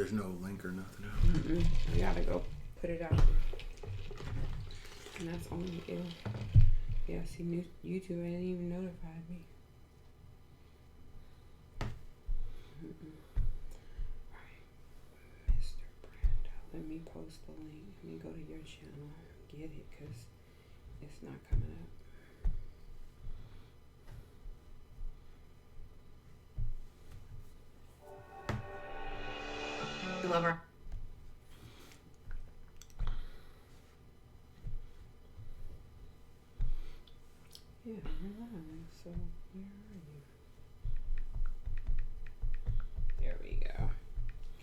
there's no link or nothing. You gotta go put it out there. And that's only if. Yeah, see, YouTube ain't even notified me. Alright. Mr. Brando. Let me post the link. Let me go to your channel. Get it, because it's not coming up. You love her. Yeah, alright. So, where are you? There we go.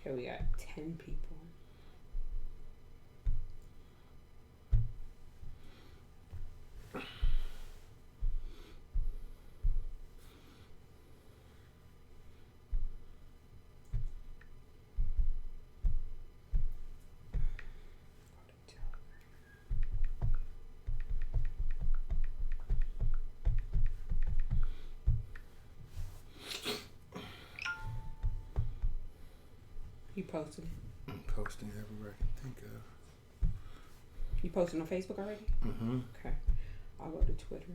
Okay, we got 10 people. You posted it? I'm posting everywhere I can think of. You posted on Facebook already? Mm-hmm. Okay. I'll go to Twitter.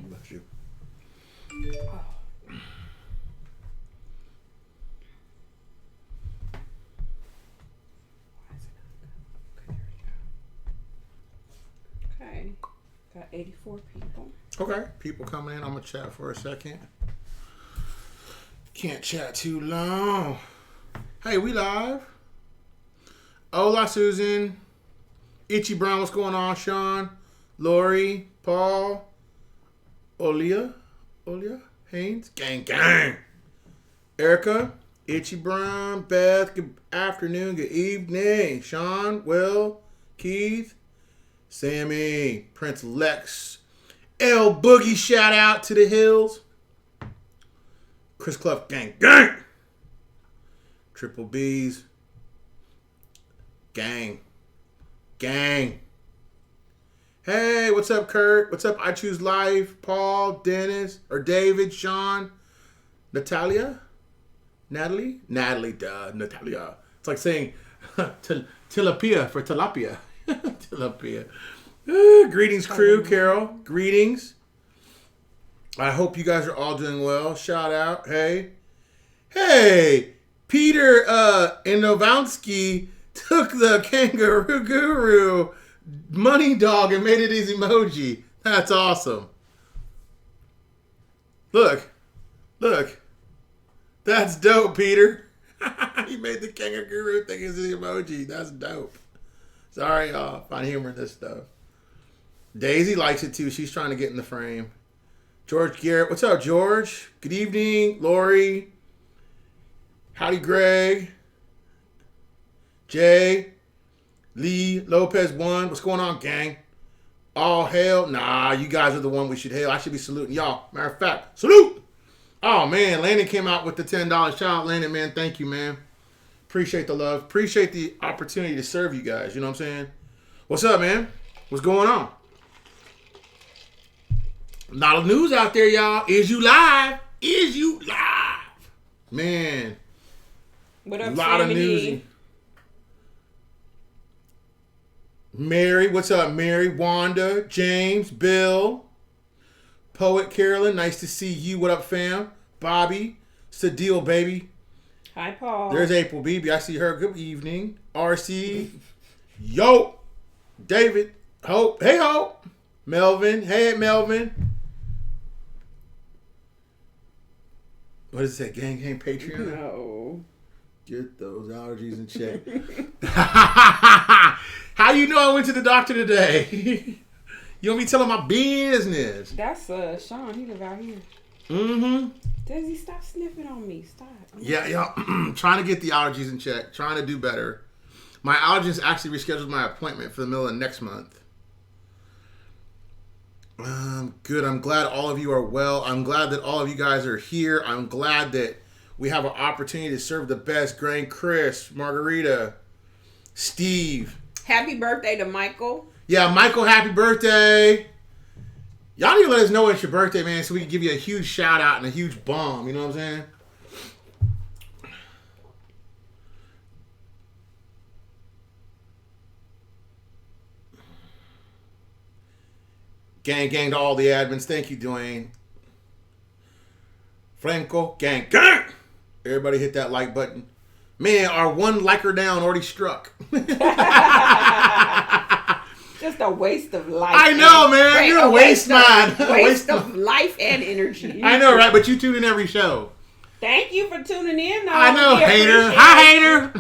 Bless you. Oh. Why is it not going? Okay, there we go. Okay. Got 84 people. Okay. People coming in. I'm going to chat for a second. Can't chat too long. Hey, we live. Hola, Susan. Itchy Brown, what's going on, Sean? Lori, Paul, Olia, Haynes, gang, gang. Erica, Itchy Brown, Beth, good afternoon, good evening. Sean, Will, Keith, Sammy, Prince Lex, L Boogie, shout out to the hills. Chris Clough, gang, gang. Triple B's, gang, gang. Hey, what's up, Kurt? What's up, I Choose Life? Paul, Dennis, or David, Sean, Natalia? Natalie, duh, Natalia. It's like saying tilapia for tilapia. Tilapia. Greetings, crew. Carol, greetings. I hope you guys are all doing well. Shout out. Hey, Peter Inovansky took the kangaroo guru money dog and made it his emoji. That's awesome. Look. That's dope, Peter. He made the kangaroo thing as his emoji. That's dope. Sorry, y'all. Find humor in this stuff. Daisy likes it too. She's trying to get in the frame. George Garrett. What's up, George? Good evening. Lori. Howdy, Greg. Jay. Lee Lopez 1. What's going on, gang? All hail. Nah, you guys are the one we should hail. I should be saluting y'all. Matter of fact, salute. Oh, man. Landon came out with the $10. Shout out, Landon, man. Thank you, man. Appreciate the love. Appreciate the opportunity to serve you guys. You know what I'm saying? What's up, man? What's going on? A lot of news out there, y'all. Is you live? Man. What up, a lot Sammy? Of news. Mary, what's up, Mary? Wanda, James, Bill, Poet Carolyn, nice to see you. What up, fam? Bobby, it's the deal, baby. Hi, Paul. There's April Beebe. I see her. Good evening. RC, yo, David, Hope. Hey, Hope. Melvin. Hey, Melvin. What does it say? Gang Patreon? No. Get those allergies in check. How you know I went to the doctor today? You want me telling my business? That's Sean. He live out here. Mm-hmm. Desi, stop sniffing on me. Stop. Yeah. Trying to get the allergies in check. Trying to do better. My allergist actually rescheduled my appointment for the middle of next month. Good. I'm glad all of you are well. I'm glad that all of you guys are here. I'm glad that we have an opportunity to serve the best. Grain Chris, Margarita, Steve. Happy birthday to Michael. Yeah, Michael, happy birthday. Y'all need to let us know it's your birthday, man, so we can give you a huge shout out and a huge bomb. You know what I'm saying? Gang to all the admins. Thank you, Dwayne. Franco, gang. Everybody hit that like button. Man, our one liker down already struck. Just a waste of life. I know, man. You're a waste man. Waste of life and energy. I know, right? But you tune in every show. Thank you for tuning in. I know, hater. Hi, hater.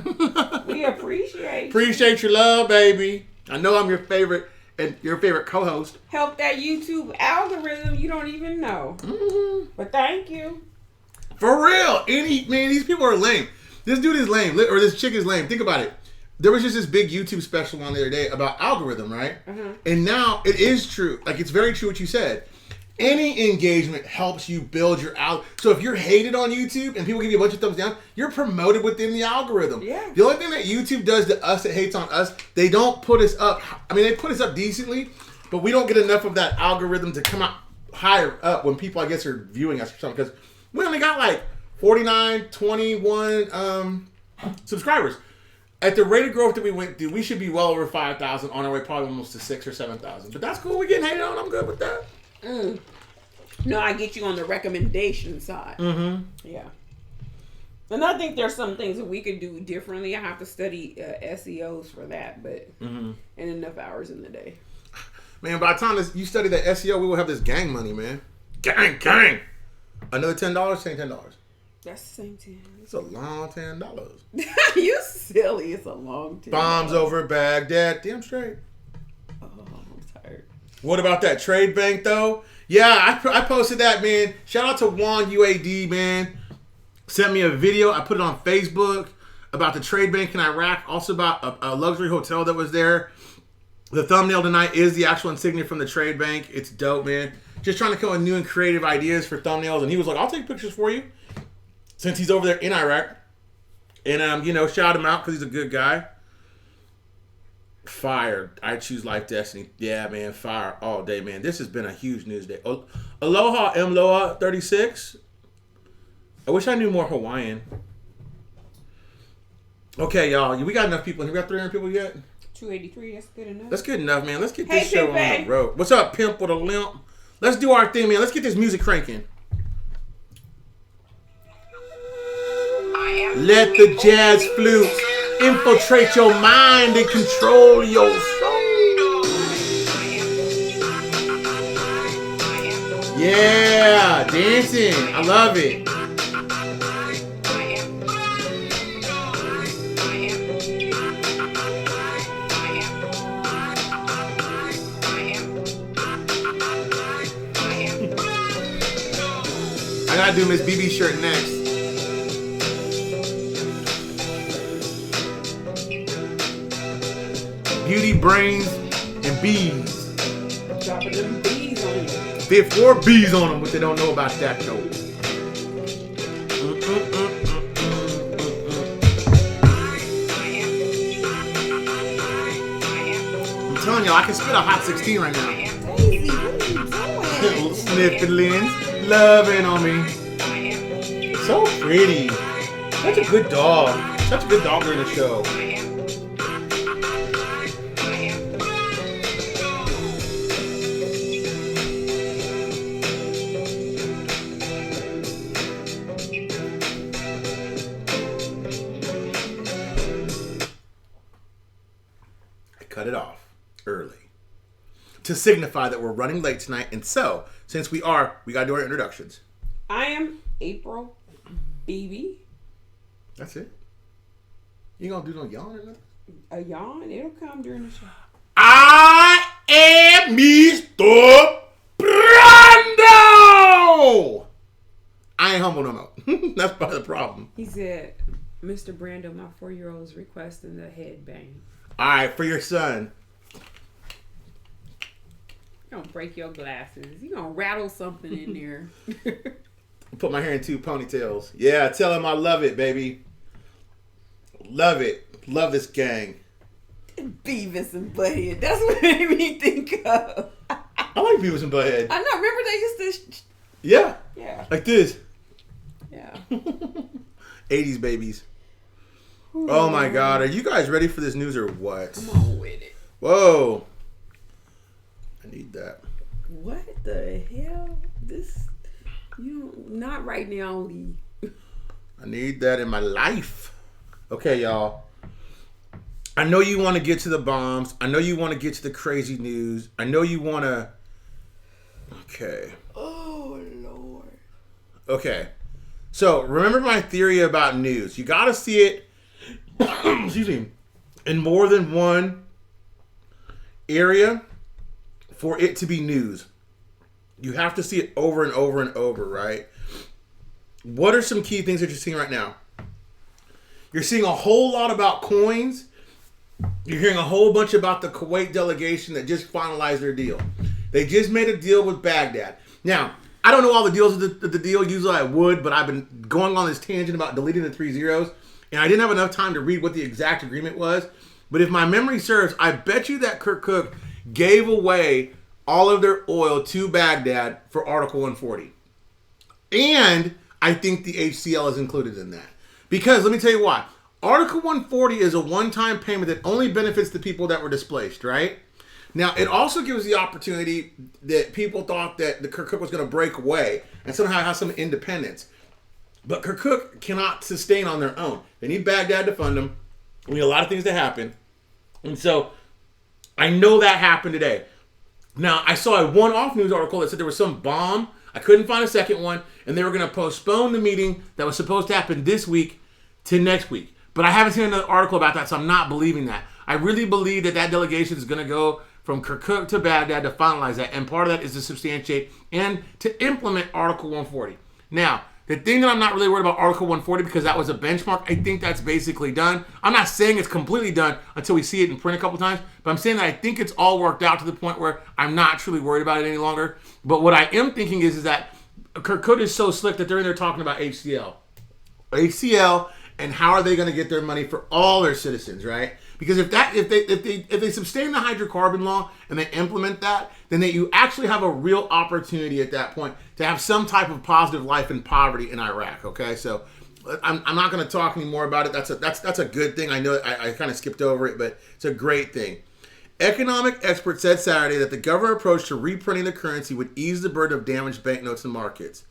We appreciate you. Appreciate your love, baby. I know I'm your favorite and your favorite co-host. Help that YouTube algorithm you don't even know. Mm-hmm. But thank you. For real. These people are lame. This dude is lame. Or this chick is lame. Think about it. There was just this big YouTube special on the other day about algorithm, right? Uh-huh. And now it is true. Like, it's very true what you said. Any engagement helps you build your So if you're hated on YouTube and people give you a bunch of thumbs down, you're promoted within the algorithm. Yeah. The only thing that YouTube does to us that hates on us, they don't put us up. I mean, they put us up decently, but we don't get enough of that algorithm to come out higher up when people, I guess, are viewing us or something. Because we only got like 21 subscribers. At the rate of growth that we went through, we should be well over 5,000 on our way, probably almost to 6,000 or 7,000. But that's cool. We're getting hated on. I'm good with that. No, I get you on the recommendation side. Mm-hmm. Yeah. And I think there's some things that we could do differently. I have to study SEOs for that, but and enough hours in the day. Man, by the time you study that SEO, we will have this gang money, man. Gang. Another $10, same $10. That's the same 10. It's a long $10. You silly. It's a long 10. Bombs over Baghdad. Damn straight. Oh, I'm tired. What about that trade bank, though? Yeah, I posted that, man. Shout out to Juan UAD, man. Sent me a video. I put it on Facebook about the trade bank in Iraq. Also about a luxury hotel that was there. The thumbnail tonight is the actual insignia from the trade bank. It's dope, man. Just trying to come up with new and creative ideas for thumbnails. And he was like, I'll take pictures for you. Since he's over there in Iraq. And, shout him out because he's a good guy. Fire. I choose life destiny. Yeah, man. Fire all day, man. This has been a huge news day. Aloha Mloa 36. I wish I knew more Hawaiian. Okay, y'all. We got enough people. We got 300 people yet? 283. That's good enough. That's good enough, man. Let's get this show Pimp, on the road. What's up, Pimp with a limp? Let's do our thing, man. Let's get this music cranking. Let the jazz flutes infiltrate your mind and control your soul. Yeah, dancing. I love it. I gotta do Miss BB shirt next. Beauty, brains, and bees. Dropping them bees on you. They have 4 bees on them, but they don't know about that though. I'm telling y'all, I can spit a hot 16 right now. Daisy, what are you doing? Sniffing Lens, loving on me. So pretty. Such a good dog. Such a good dog during the show. Cut it off early to signify that we're running late tonight. And so, since we gotta do our introductions. I am April BB. That's it. You gonna do no yawn or nothing? A yawn? It'll come during the show. I am Mr. Brando. I ain't humble no more. That's part of the problem. He said, Mr. Brando, my 4-year-old is requesting the headbang. All right, for your son. You're gonna break your glasses. You're gonna rattle something in there. Put my hair in 2 ponytails. Yeah, tell him I love it, baby. Love it. Love this gang. Beavis and Butthead. That's what it made me think of. I like Beavis and Butthead. I know. Remember they used to... Yeah. Yeah. Like this. Yeah. 80s babies. Oh my God. Are you guys ready for this news or what? Come on with it. Whoa. I need that. What the hell? This... not right now, Lee. I need that in my life. Okay, y'all. I know you want to get to the bombs. I know you want to get to the crazy news. I know you want to... Okay. Oh, Lord. Okay. So, remember my theory about news. You got to see it, excuse me, in more than one area for it to be news. You have to see it over and over and over, right? What are some key things that you're seeing right now? You're seeing a whole lot about coins. You're hearing a whole bunch about the Kuwait delegation that just finalized their deal. They just made a deal with Baghdad. Now, I don't know all the deals of the deal. Usually I would, but I've been going on this tangent about deleting the 3 zeros, and I didn't have enough time to read what the exact agreement was. But if my memory serves, I bet you that Kirkuk gave away all of their oil to Baghdad for Article 140. And I think the HCL is included in that. Because, let me tell you why. Article 140 is a one-time payment that only benefits the people that were displaced, right? Now, it also gives the opportunity that people thought that the Kirkuk was going to break away and somehow have some independence. But Kirkuk cannot sustain on their own. They need Baghdad to fund them. We need a lot of things to happen. And so, I know that happened today. Now, I saw a one-off news article that said there was some bomb. I couldn't find a second one. And they were going to postpone the meeting that was supposed to happen this week to next week. But I haven't seen another article about that, so I'm not believing that. I really believe that that delegation is going to go from Kirkuk to Baghdad to finalize that. And part of that is to substantiate and to implement Article 140. Now, the thing that I'm not really worried about Article 140 because that was a benchmark, I think that's basically done. I'm not saying it's completely done until we see it in print a couple times, but I'm saying that I think it's all worked out to the point where I'm not truly worried about it any longer. But what I am thinking is that Kirkuk is so slick that they're in there talking about HCL. HCL and how are they going to get their money for all their citizens, right? Because if they sustain the hydrocarbon law and they implement that, then you actually have a real opportunity at that point to have some type of positive life in poverty in Iraq. Okay, so I'm not going to talk anymore about it. That's a good thing. I know I kind of skipped over it, but it's a great thing. Economic experts said Saturday that the government approach to reprinting the currency would ease the burden of damaged banknotes in markets.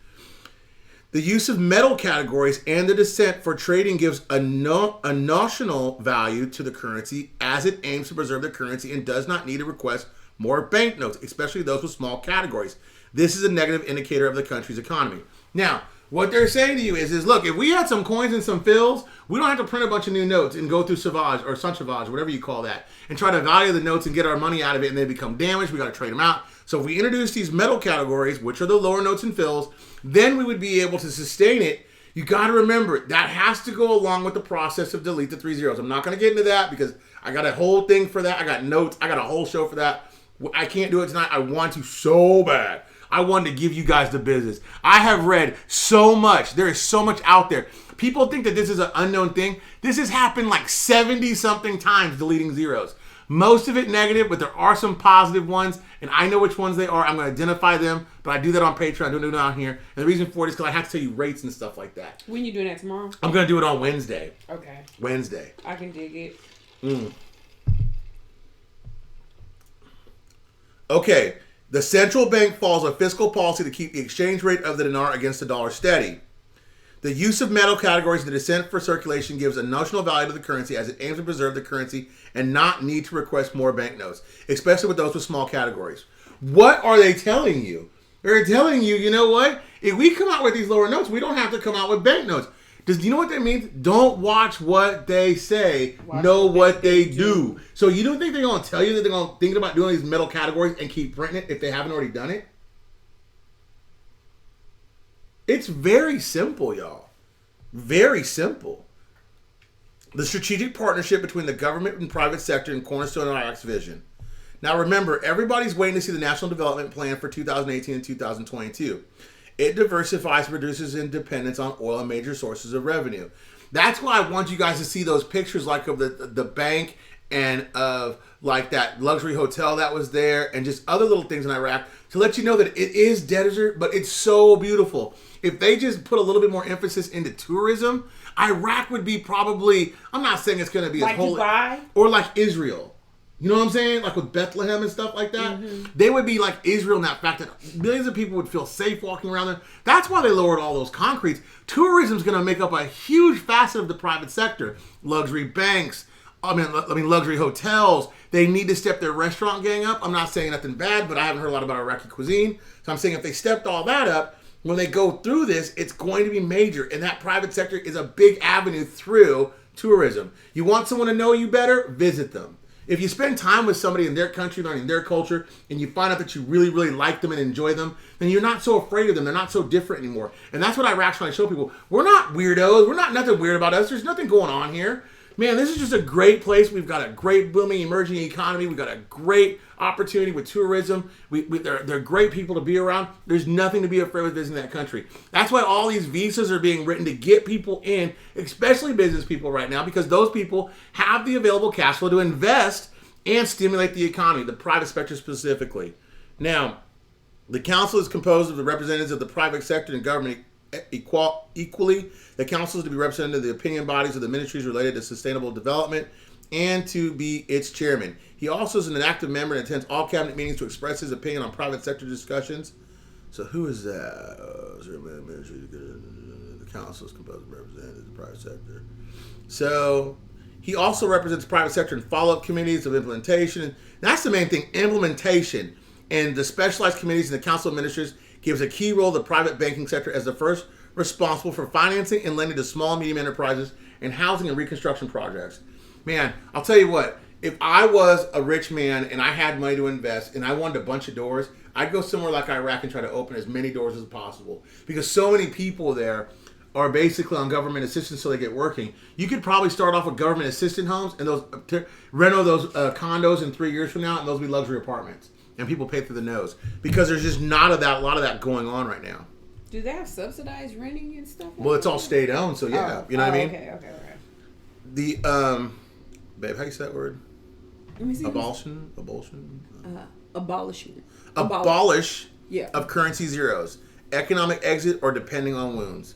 The use of metal categories and the dissent for trading gives a notional value to the currency as it aims to preserve the currency and does not need to request more banknotes, especially those with small categories. This is a negative indicator of the country's economy. Now, what they're saying to you is look, if we had some coins and some fills, we don't have to print a bunch of new notes and go through Savage or Sauvage, whatever you call that, and try to value the notes and get our money out of it and they become damaged. We got to trade them out. So if we introduce these metal categories, which are the lower notes and fills, then we would be able to sustain it. You got to remember, that has to go along with the process of delete the 3 zeros. I'm not going to get into that because I got a whole thing for that. I got notes. I got a whole show for that. I can't do it tonight. I want to so bad. I wanted to give you guys the business. I have read so much. There is so much out there. People think that this is an unknown thing. This has happened like 70-something times, deleting zeros. Most of it negative, but there are some positive ones, and I know which ones they are. I'm going to identify them, but I do that on Patreon. I don't do it down here. And the reason for it is because I have to tell you rates and stuff like that. When you doing that tomorrow? I'm going to do it on Wednesday. Okay. Wednesday. I can dig it. Okay. The central bank follows a fiscal policy to keep the exchange rate of the dinar against the dollar steady. The use of metal categories in the dissent for circulation gives a notional value to the currency as it aims to preserve the currency and not need to request more banknotes, especially with those with small categories. What are they telling you? They're telling you, you know what? If we come out with these lower notes, we don't have to come out with banknotes. Do you know what that means? Don't watch what they say, know what they do. So you don't think they're going to tell you that they're going to think about doing these metal categories and keep printing it if they haven't already done it? It's very simple, y'all. Very simple. The strategic partnership between the government and private sector and cornerstone of Iraq's vision. Now remember, everybody's waiting to see the National Development Plan for 2018 and 2022. It diversifies and reduces dependence on oil and major sources of revenue. That's why I want you guys to see those pictures like of the bank and of like that luxury hotel that was there and just other little things in Iraq to let you know that it is desert, but it's so beautiful. If they just put a little bit more emphasis into tourism, Iraq would be probably, I'm not saying it's going to be like as holy, Dubai? or like Israel. You know what I'm saying? Like with Bethlehem and stuff like that. Mm-hmm. They would be like Israel in that fact that millions of people would feel safe walking around there. That's why they lowered all those concretes. Tourism is going to make up a huge facet of the private sector. Luxury banks, luxury hotels. They need to step their restaurant gang up. I'm not saying nothing bad, but I haven't heard a lot about Iraqi cuisine. So I'm saying if they stepped all that up, when they go through this, it's going to be major. And that private sector is a big avenue through tourism. You want someone to know you better? Visit them. If you spend time with somebody in their country, learning their culture, and you find out that you really, really like them and enjoy them, then you're not so afraid of them. They're not so different anymore. And that's what Iraq's trying to show people. We're not weirdos. We're not nothing weird about us. There's nothing going on here. Man, this is just a great place. We've got a great booming emerging economy. We've got a great opportunity with tourism. They're great people to be around. There's nothing to be afraid with visiting that country. That's why all these visas are being written to get people in, especially business people right now, because those people have the available cash flow to invest and stimulate the economy, the private sector specifically. Now, the council is composed of the representatives of the private sector and government equally. The council is to be represented in the opinion bodies of the ministries related to sustainable development and to be its chairman. He also is an active member and attends all cabinet meetings to express his opinion on private sector discussions. So who is that? The council is composed of representatives of the private sector. So he also represents the private sector in follow-up committees of implementation. And that's the main thing, implementation. And the specialized committees and the council of ministers gives a key role to the private banking sector as the first responsible for financing and lending to small and medium enterprises and housing and reconstruction projects. Man, I'll tell you what, if I was a rich man and I had money to invest and I wanted a bunch of doors, I'd go somewhere like Iraq and try to open as many doors as possible, because so many people there are basically on government assistance so they get working. You could probably start off with government assistant homes and reno those condos in 3 years from now, and those will be luxury apartments. And people pay through the nose because there's just not a lot of that going on right now. Do they have subsidized renting and stuff? Well, it's all state owned, so yeah, you know what I mean. Okay. The babe, how you say that word? Let me see. Abolishment. Abolish. Yeah. Of currency zeros, economic exit, or depending on wounds.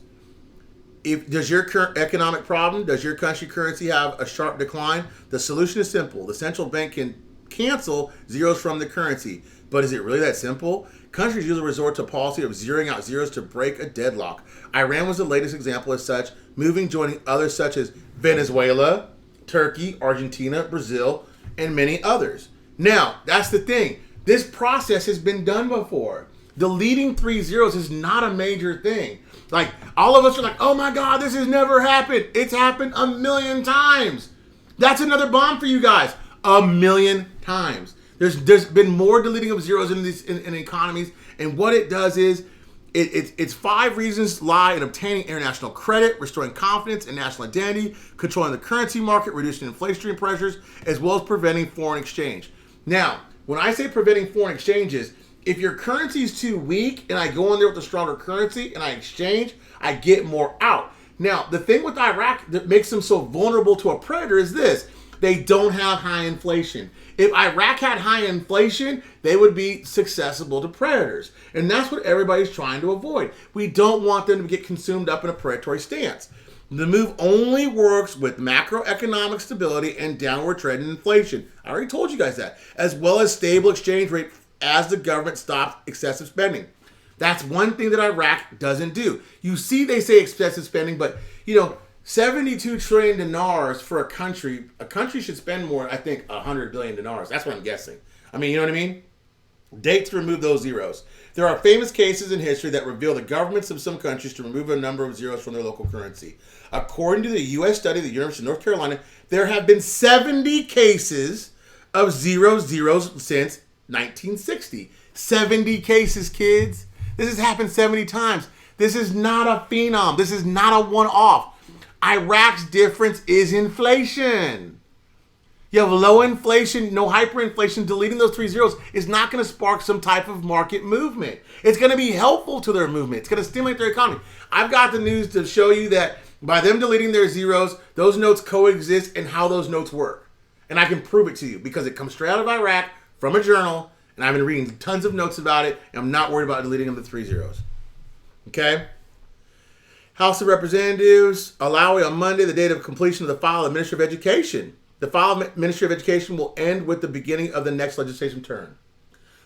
Does your current economic problem, does your country currency have a sharp decline? The solution is simple. The central bank can cancel zeros from the currency. But is it really that simple? Countries usually resort to a policy of zeroing out zeros to break a deadlock. Iran was the latest example as such, joining others such as Venezuela, Turkey, Argentina, Brazil, and many others. Now, that's the thing. This process has been done before. Deleting 3 zeros is not a major thing. Like, all of us are like, oh my God, this has never happened. It's happened a million times. That's another bomb for you guys. A million times. There's been more deleting of zeros in economies, and what it does is it's 5 reasons lie in obtaining international credit, restoring confidence in national identity, controlling the currency market, reducing inflationary pressures, as well as preventing foreign exchange. Now, when I say preventing foreign exchanges, if your currency is too weak and I go in there with a stronger currency and I exchange, I get more out. Now, the thing with Iraq that makes them so vulnerable to a predator is this. They don't have high inflation. If Iraq had high inflation, they would be susceptible to predators. And that's what everybody's trying to avoid. We don't want them to get consumed up in a predatory stance. The move only works with macroeconomic stability and downward trend in inflation. I already told you guys that. As well as stable exchange rate as the government stops excessive spending. That's one thing that Iraq doesn't do. You see they say excessive spending, but 72 trillion dinars for a country. A country should spend more, I think, 100 billion dinars. That's what I'm guessing. I mean, you know what I mean? Date to remove those zeros. There are famous cases in history that reveal the governments of some countries to remove a number of zeros from their local currency. According to the U.S. study of the University of North Carolina, there have been 70 cases of zeros since 1960. 70 cases, kids. This has happened 70 times. This is not a phenom. This is not a one-off. Iraq's difference is inflation. You have low inflation, no hyperinflation. Deleting those 3 zeros is not going to spark some type of market movement. It's going to be helpful to their movement. It's going to stimulate their economy. I've got the news to show you that by them deleting their zeros, those notes coexist and how those notes work. And I can prove it to you because it comes straight out of Iraq from a journal, and I've been reading tons of notes about it, and I'm not worried about deleting them to 3 zeros. Okay? House of Representatives allowing on Monday the date of completion of the file of Ministry of Education. The file of Ministry of Education will end with the beginning of the next legislative term.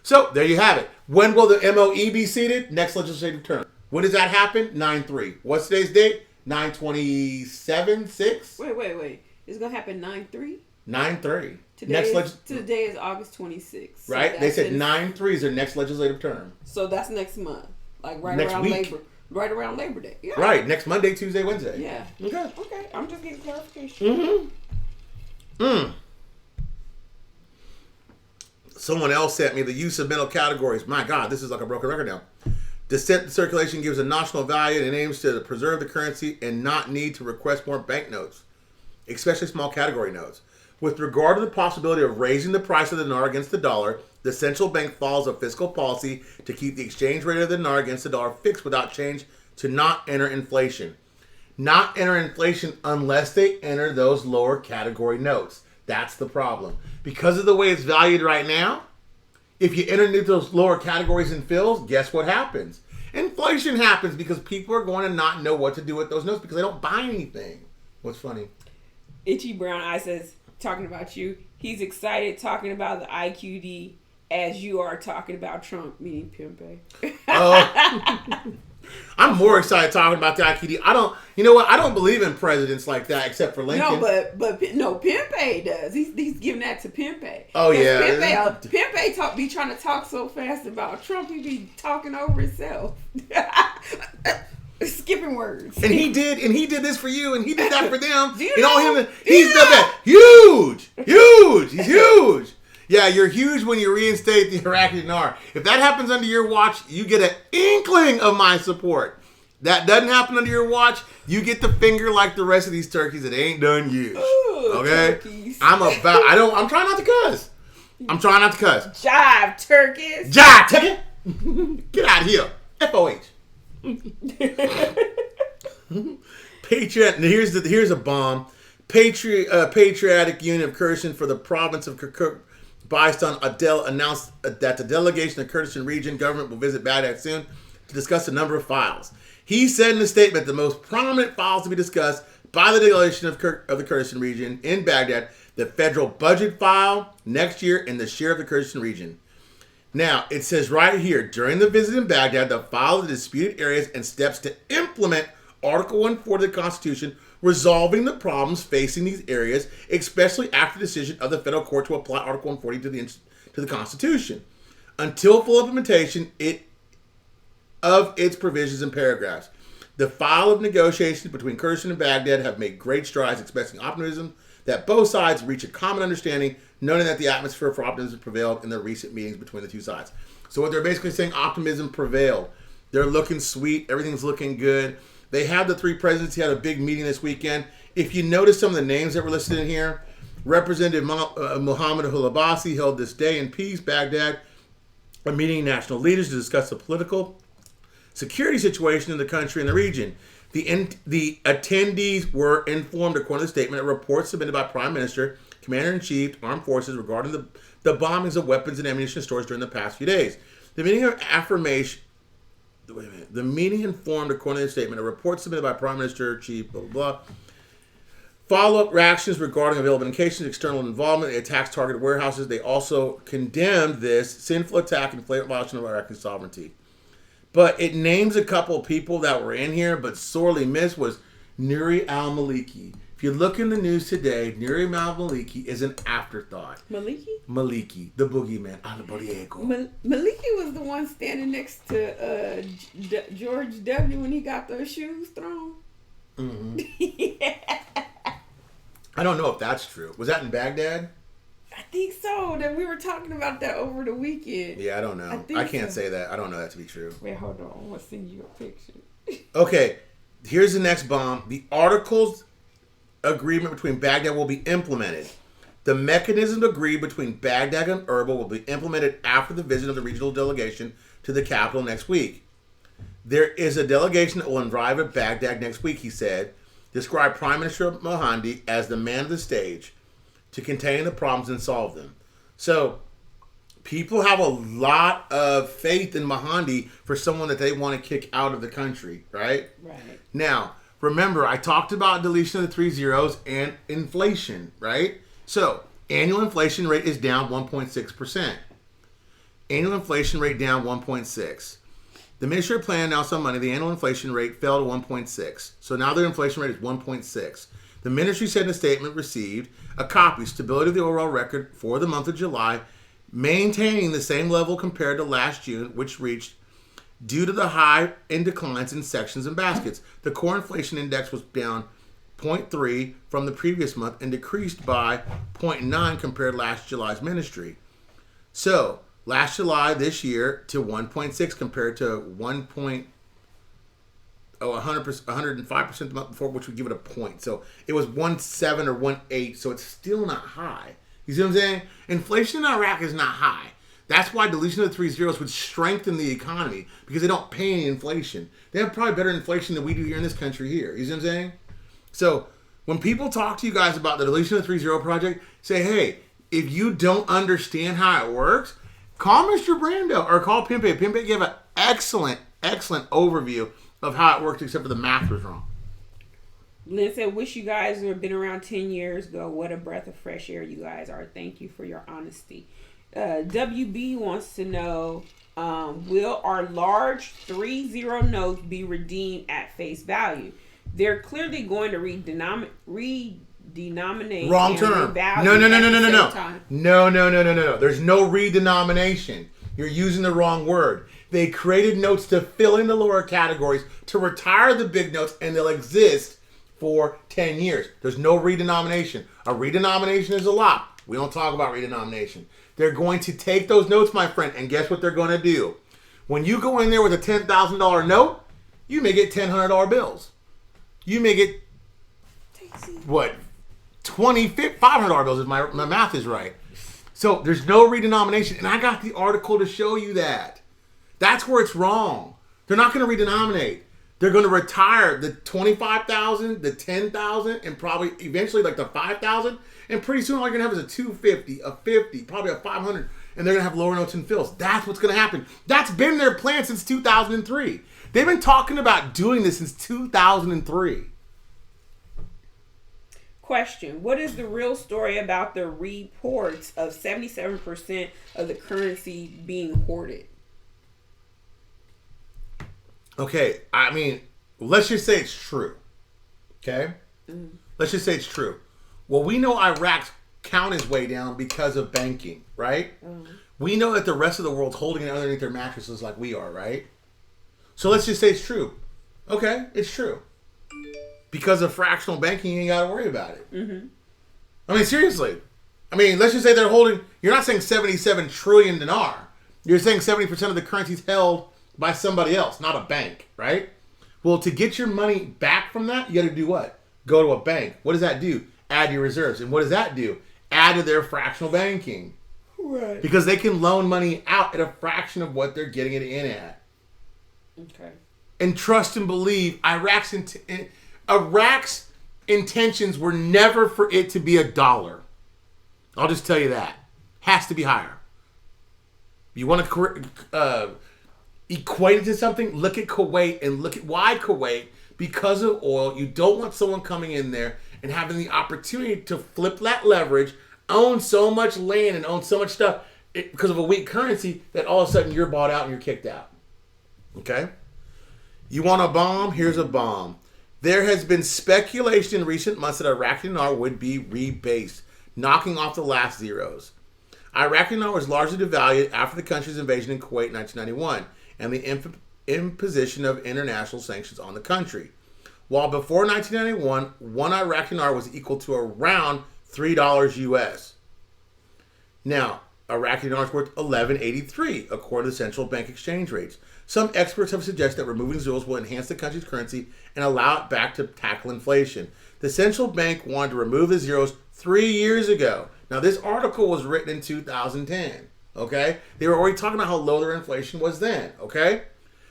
So, there you have it. When will the MOE be seated? Next legislative term. When does that happen? 9/3. What's today's date? 9/27/6. Wait. It's going to happen 9/3? 9/3. Today is August 26th. So right? They said 9/3 is their next legislative term. So that's next month. Like Next around week. Right around Labor Day. Yeah. Right. Next Monday, Tuesday, Wednesday. Yeah. Okay. I'm just getting clarification. Someone else sent me the use of mental categories. My God, this is like a broken record now. Dissent in circulation gives a notional value and aims to preserve the currency and not need to request more banknotes, especially small category notes. With regard to the possibility of raising the price of the dinar against the dollar, the central bank follows a fiscal policy to keep the exchange rate of the dinar against the dollar fixed without change to not enter inflation. Not enter inflation unless they enter those lower category notes. That's the problem. Because of the way it's valued right now, if you enter into those lower categories and fills, guess what happens? Inflation happens because people are going to not know what to do with those notes because they don't buy anything. What's funny? Itchy Brown Eye says, talking about you, he's excited talking about the IQD as you are talking about Trump, meaning Pimpe. I'm more excited talking about the IQD. You know what? I don't believe in presidents like that except for Lincoln. No, but Pimpe does. He's giving that to Pimpe. Oh yeah, Pimpe be trying to talk so fast about Trump. He be talking over himself, skipping words. And he did this for you, and he did that for them. Do you know? He's the best. Huge. He's huge. Yeah, you're huge when you reinstate the Iraqi Dinar. If that happens under your watch, you get an inkling of my support. That doesn't happen under your watch, you get the finger like the rest of these turkeys that ain't done used. Ooh, okay? Turkeys. I'm trying not to cuss. Jive turkeys. Jive turkey. Get out of here. FOH. Patriot. Here's a bomb. Patriotic Union of Kurdistan for the province of Kirkuk. Baistan Adel announced that the delegation of the Kurdistan region government will visit Baghdad soon to discuss a number of files. He said in a statement the most prominent files to be discussed by the delegation of the Kurdistan region in Baghdad, the federal budget file next year and the share of the Kurdistan region. Now, it says right here, during the visit in Baghdad, the file of the disputed areas and steps to implement Article 140 of the Constitution, resolving the problems facing these areas, especially after the decision of the federal court to apply Article 140 to the Constitution, until full implementation of its provisions and paragraphs. The file of negotiations between Kurdistan and Baghdad have made great strides, expressing optimism that both sides reach a common understanding, noting that the atmosphere for optimism prevailed in the recent meetings between the two sides. So what they're basically saying, optimism prevailed. They're looking sweet. Everything's looking good. They have the three presidents. He had a big meeting this weekend. If you notice some of the names that were listed in here, Representative Mohammed Hulabasi held this day in peace, Baghdad, a meeting of national leaders to discuss the political security situation in the country and the region. The attendees were informed, according to the statement, a report submitted by Prime Minister, Commander-in-Chief, Armed Forces, regarding the bombings of weapons and ammunition stores during the past few days. The meeting informed, according to the statement, a report submitted by Prime Minister, Chief, blah, blah, blah. Follow-up reactions regarding available indications, external involvement, the attacks targeted warehouses. They also condemned this sinful attack and flagrant violation of Iraqi sovereignty. But it names a couple of people that were in here, but sorely missed was Nuri al-Maliki. If you look in the news today, Nuri al-Maliki is an afterthought. Maliki, the boogeyman. Maliki was the one standing next to George W. when he got those shoes thrown. Mm-hmm. Yeah. I don't know if that's true. Was that in Baghdad? I think so. That we were talking about that over the weekend. Yeah, I don't know. I can't say that. I don't know that to be true. Wait, hold on. I'm going to send you a picture. Okay, here's the next bomb. The Articles agreement between Baghdad will be implemented. The mechanism agreed between Baghdad and Erbil will be implemented after the visit of the regional delegation to the capital next week. There is a delegation that will arrive at Baghdad next week, he said, described Prime Minister Mohandi as the man of the stage to contain the problems and solve them. So, people have a lot of faith in Mohandi for someone that they want to kick out of the country, right? Right. Now, remember, I talked about deletion of the 3 zeros and inflation, right? So, annual inflation rate is down 1.6%. Annual inflation rate down 1.6. The Ministry of Plan announced on Monday the annual inflation rate fell to 1.6. So now their inflation rate is 1.6. The ministry said in a statement received a copy, stability of the overall record for the month of July, maintaining the same level compared to last June, which reached due to the high in declines in sections and baskets. The core inflation index was down 0.3 from the previous month and decreased by 0.9 compared to last July's ministry. So, last July this year to 1.6 compared to 105% the month before, which would give it a point. So it was 1.7 or 1.8, so it's still not high. You see what I'm saying? Inflation in Iraq is not high. That's why deletion of the 3 zeros would strengthen the economy, because they don't pay any inflation. They have probably better inflation than we do here in this country here. You see what I'm saying? So when people talk to you guys about the deletion of the 3 zero project, say, hey, if you don't understand how it works, call Mr. Brando or call Pimpe. Pimpe gave an excellent overview of how it worked, except for the math was wrong. Lynn said, wish you guys would have been around 10 years ago. What a breath of fresh air you guys are. Thank you for your honesty. WB wants to know, will our large 3-0 notes be redeemed at face value? They're clearly going to redenominate. Wrong term. No. There's no redenomination. You're using the wrong word. They created notes to fill in the lower categories, to retire the big notes, and they'll exist for 10 years. There's no redenomination. A redenomination is a lot. We don't talk about redenomination. They're going to take those notes, my friend, and guess what they're going to do? When you go in there with a $10,000 note, you may get $1,000 bills. You may get, what, $500 bills if my math is right. So there's no redenomination, and I got the article to show you that. That's where it's wrong. They're not going to redenominate. They're going to retire the $25,000, the $10,000, and probably eventually like the $5,000. And pretty soon all you're going to have is a $250, a $50, probably a $500, and they're going to have lower notes and fills. That's what's going to happen. That's been their plan since 2003. They've been talking about doing this since 2003. Question: what is the real story about the reports of 77% of the currency being hoarded? Okay, I mean, let's just say it's true. Okay? Let's just say it's true. Well, we know Iraq's count is way down because of banking, right? We know that the rest of the world's holding it underneath their mattresses like we are, right? So let's just say it's true. Okay, it's true. Because of fractional banking, you ain't got to worry about it. I mean, seriously. I mean, let's just say they're holding, you're not saying 77 trillion dinar. You're saying 70% of the currency is held by somebody else, not a bank, right? Well, to get your money back from that, you got to do what? Go to a bank. What does that do? Add your reserves. And what does that do? Add to their fractional banking. Right. Because they can loan money out at a fraction of what they're getting it in at. Okay. And trust and believe, Iraq's intentions were never for it to be $1. I'll just tell you that. Has to be higher. You want to equate it to something? Look at Kuwait and look at why Kuwait, because of oil, you don't want someone coming in there and having the opportunity to flip that leverage, own so much land and own so much stuff because of a weak currency that all of a sudden you're bought out and you're kicked out. Okay? You want a bomb? Here's a bomb. There has been speculation in recent months that Iraqi dinar would be rebased, knocking off the last zeros. Iraqi dinar was largely devalued after the country's invasion in Kuwait in 1991 and the imposition of international sanctions on the country. While before 1991, one Iraqi dinar was equal to around $3 US. Now, Iraqi dinar is worth $11.83 according to the central bank exchange rates. Some experts have suggested that removing zeros will enhance the country's currency and allow it back to tackle inflation. The central bank wanted to remove the zeros 3 years ago Now, this article was written in 2010. Okay? They were already talking about how low their inflation was then. Okay?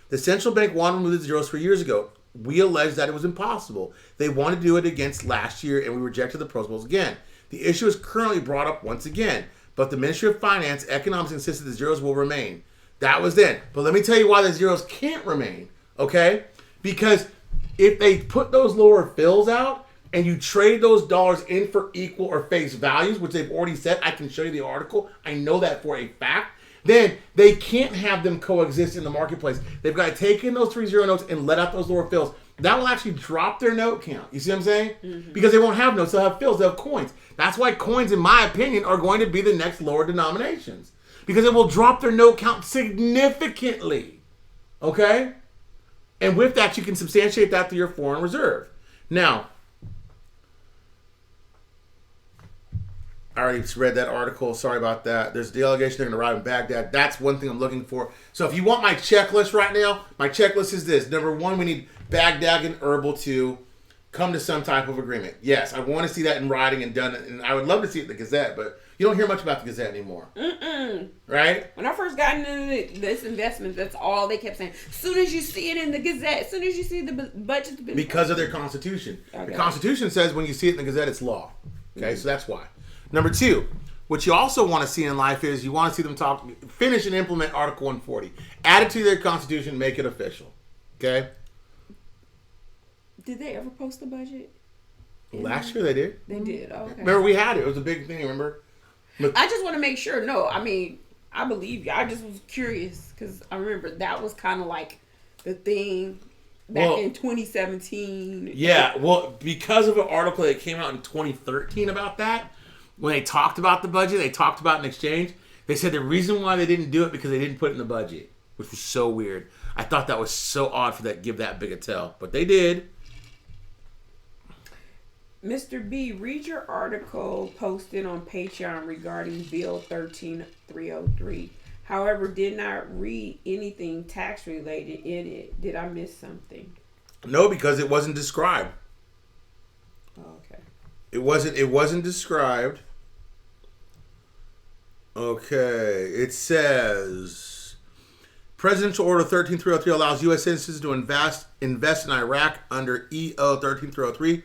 The central bank wanted to remove the zeros 3 years ago. We alleged that it was impossible. They wanted to do it against last year, and we rejected the proposals again. The issue is currently brought up once again, but the Ministry of Finance, Economics insisted the zeros will remain. That was then. But let me tell you why the zeros can't remain, okay? Because if they put those lower fills out and you trade those dollars in for equal or face values, which they've already said, I can show you the article, I know that for a fact, then they can't have them coexist in the marketplace. They've got to take in those 3 zero notes and let out those lower fills. That will actually drop their note count. You see what I'm saying? Mm-hmm. Because they won't have notes, they'll have fills, they'll have coins. That's why coins, in my opinion, are going to be the next lower denominations. Because it will drop their note count significantly. Okay? And with that, you can substantiate that through your foreign reserve. Now, I already read that article. Sorry about that. There's a delegation. They're going to arrive in Baghdad. That's one thing I'm looking for. So if you want my checklist right now, my checklist is this. Number one, we need Baghdad and Erbil to come to some type of agreement. Yes, I want to see that in writing and done. And I would love to see it in the Gazette, but you don't hear much about the Gazette anymore. Right? When I first got into this investment, that's all they kept saying. As soon as you see it in the Gazette, as soon as you see the budget. Because of their Constitution. Okay. The Constitution says when you see it in the Gazette, it's law. Okay, so that's why. Number two, what you also want to see in life is you want to see them finish and implement Article 140. Add it to their Constitution, make it official. Okay? Did they ever post the budget? Last year they did. They did, okay. Remember, we had it. It was a big thing, remember? Look, I just want to make sure. No, I mean, I believe you. I just was curious because I remember that was kind of like the thing back in 2017. Yeah, well, because of an article that came out in 2013 about that, when they talked about the budget, they talked about an exchange. They said the reason why they didn't do it because they didn't put it in the budget, which was so weird. I thought that was so odd for that give that big a tell, but they did. Mr. B, read your article posted on Patreon regarding Bill 13303. However, did not read anything tax related in it. Did I miss something? No, because it wasn't described. Oh, okay. It wasn't described. Okay, it says Presidential Order 13303 allows U.S. citizens to invest in Iraq under EO 13303,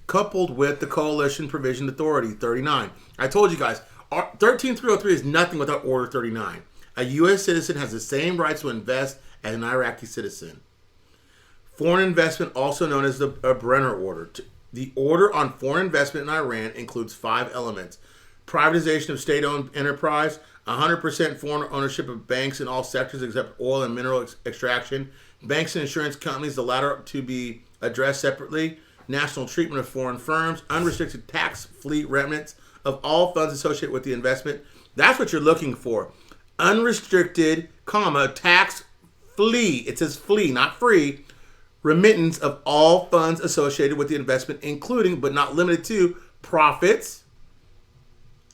coupled with the Coalition Provision Authority 39. I told you guys, 13303 is nothing without Order 39. A U.S. citizen has the same rights to invest as an Iraqi citizen. Foreign investment, also known as the Brenner Order. The order on foreign investment in Iran includes 5 elements. Privatization of state-owned enterprise, 100% foreign ownership of banks in all sectors except oil and mineral extraction, banks and insurance companies, the latter to be addressed separately, national treatment of foreign firms, unrestricted tax fleet remnants of all funds associated with the investment. That's what you're looking for. Unrestricted, tax flee. It says flee, not free. Remittance of all funds associated with the investment, including but not limited to profits.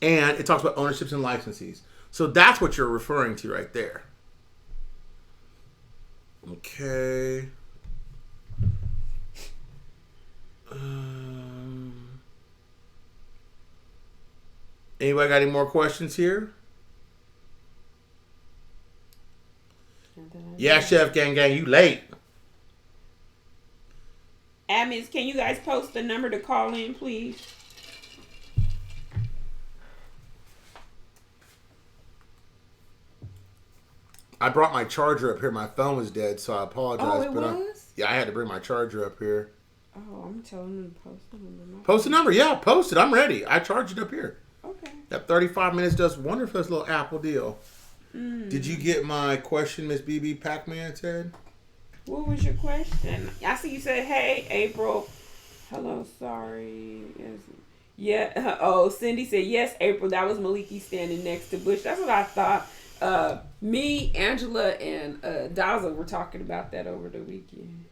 And it talks about ownerships and licensees. So that's what you're referring to right there. Okay. Anybody got any more questions here? Yeah, Chef Gang, you late. Admins, can you guys post the number to call in, please? I brought my charger up here. My phone was dead, so I apologize. Oh, it was? Yeah, I had to bring my charger up here. Oh, I'm telling them to post the number. Post the number. Yeah, post it. I'm ready. I charged it up here. Okay. That 35 minutes does wonder for this little Apple deal. Did you get my question, Miss BB Pac-Man said? What was your question? I see you said, hey, April. Hello, sorry. Yes. Yeah. Oh, Cindy said, yes, April. That was Maliki standing next to Bush. That's what I thought. Me, Angela, and Daza were talking about that over the weekend.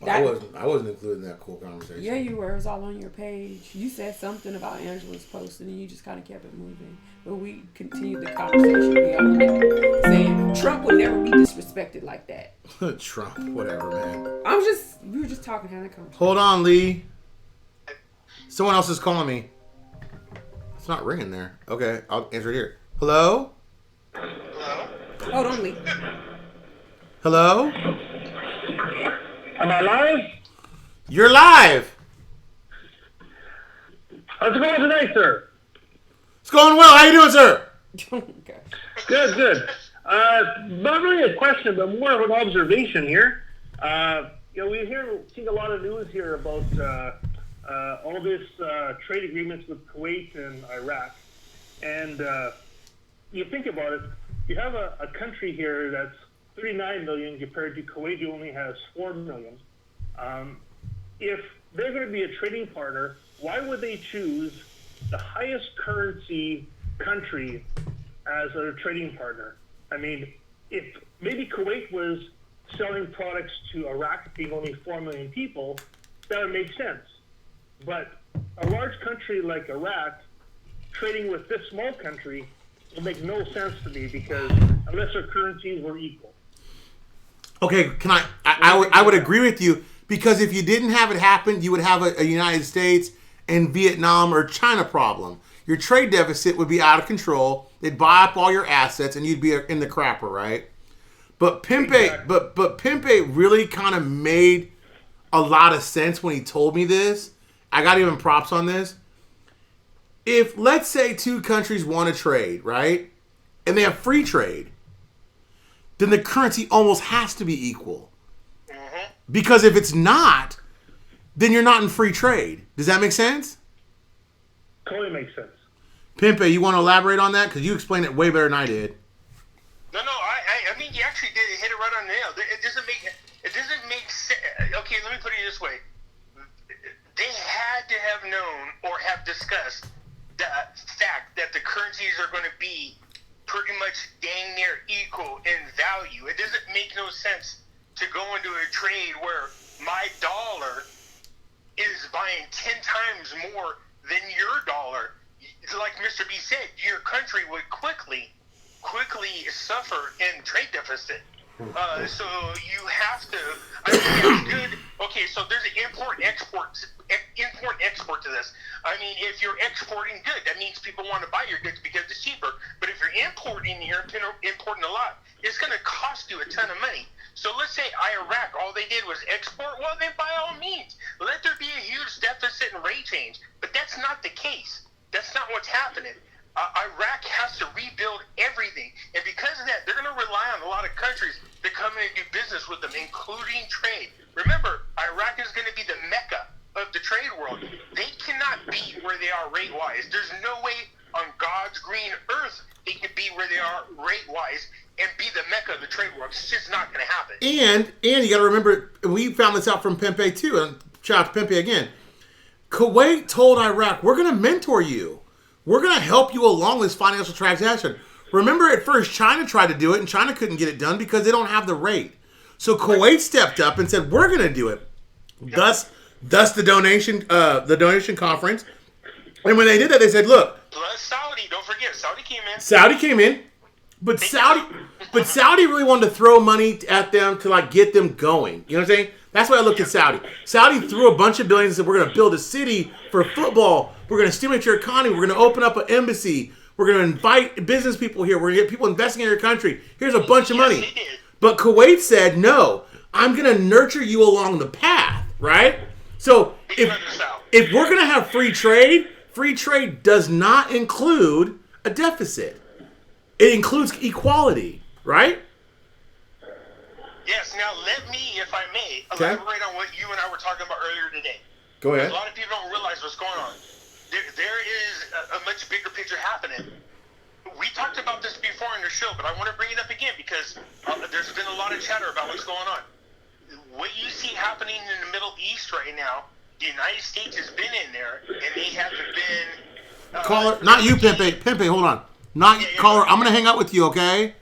I wasn't included in that cool conversation. Yeah, you were. It was all on your page. You said something about Angela's posting, and you just kind of kept it moving. But we continued the conversation beyond it, saying Trump would never be disrespected like that. Trump, whatever, man. We were just talking, having a conversation. Hold on, Lee. Someone else is calling me. It's not ringing there. Okay, I'll answer it here. Hello? Hello? Hold on, Lee. Hello? Am I live? You're live. How's it going tonight, sir? It's going well. How you doing, sir? Okay. Good, good. Not really a question, but more of an observation here. We're seeing a lot of news here about all this trade agreements with Kuwait and Iraq. And you think about it, you have a country here that's 39 million compared to Kuwait, who only has 4 million. If they're going to be a trading partner, why would they choose the highest currency country as a trading partner? I mean, if maybe Kuwait was selling products to Iraq, being only 4 million people, that would make sense. But a large country like Iraq trading with this small country will make no sense to me, because unless their currencies were equal. Okay, I would agree with you, because if you didn't have it happen, you would have a United States and Vietnam or China problem. Your trade deficit would be out of control. They'd buy up all your assets, and you'd be in the crapper, right? But Pimpe, but Pimpe really kind of made a lot of sense when he told me this. I got even props on this. If, let's say, two countries want to trade, right, and they have free trade, then the currency almost has to be equal. Mm-hmm. Because if it's not, then you're not in free trade. Does that make sense? Totally makes sense. Pimpe, you want to elaborate on that? Because you explained it way better than I did. No, I mean, you actually did hit it right on the nail. It doesn't make sense. Okay, let me put it this way. They had to have known or have discussed the fact that the currencies are going to be pretty much dang near equal in value. It doesn't make no sense to go into a trade where my dollar is buying 10 times more than your dollar. Like Mr. B said, your country would quickly suffer in trade deficit. So you have to. I mean, it's good. Okay, so there's an import and export to this. I mean, if you're exporting good, that means people want to buy your goods because it's cheaper. But if you're importing a lot, it's going to cost you a ton of money. So let's say Iraq, all they did was export. Well, then by all means, let there be a huge deficit and rate change. But that's not the case. That's not what's happening. Iraq has to rebuild everything. And because of that, they're going to rely on a lot of countries to come in and do business with them, including trade. Remember, Iraq is going to be the mecca of the trade world. They cannot be where they are rate-wise. There's no way on God's green earth they could be where they are rate-wise and be the mecca of the trade world. It's just not going to happen. And you got to remember, we found this out from Pimpe too, and shout out to Pimpe again. Kuwait told Iraq, we're going to mentor you. We're going to help you along this financial transaction. Remember, at first, China tried to do it, and China couldn't get it done because they don't have the rate. So Kuwait stepped up and said, we're going to do it. Thus the donation conference. And when they did that, they said, look. Plus Saudi, don't forget, Saudi came in. But Saudi really wanted to throw money at them to like get them going. You know what I'm saying? That's why I looked at Saudi. Saudi threw a bunch of billions and said, we're going to build a city for football. We're going to stimulate your economy. We're going to open up an embassy. We're going to invite business people here. We're going to get people investing in your country. Here's a bunch of money. But Kuwait said, no, I'm going to nurture you along the path, right? So if we're going to have free trade does not include a deficit. It includes equality, right? Yes. Now, let me, if I may, elaborate on what you and I were talking about earlier today. Go ahead. A lot of people don't realize what's going on. There is a much bigger picture happening. We talked about this before in the show, but I want to bring it up again because there's been a lot of chatter about what's going on. What you see happening in the Middle East right now, the United States has been in there, and they have been... Caller, not you, Pimpe. Pimpe, hold on. Caller, I'm going to hang out with you, okay?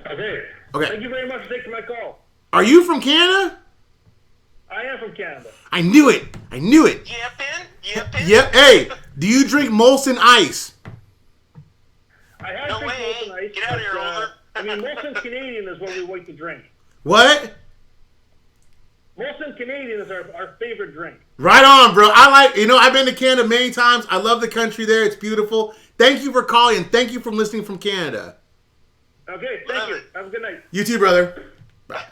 Okay. Thank you very much for taking my call. Are you from Canada? I am from Canada. I knew it. Yep. Yep. Hey, do you drink Molson Ice? I have No drank way. Molson Ice. Get out of here, Oliver. I mean, Molson Canadian is what we like to drink. What? Molson Canadian is our favorite drink. Right on, bro. I've been to Canada many times. I love the country there. It's beautiful. Thank you for calling, and thank you for listening from Canada. Okay, thank you. Have a good night. You too, brother. I love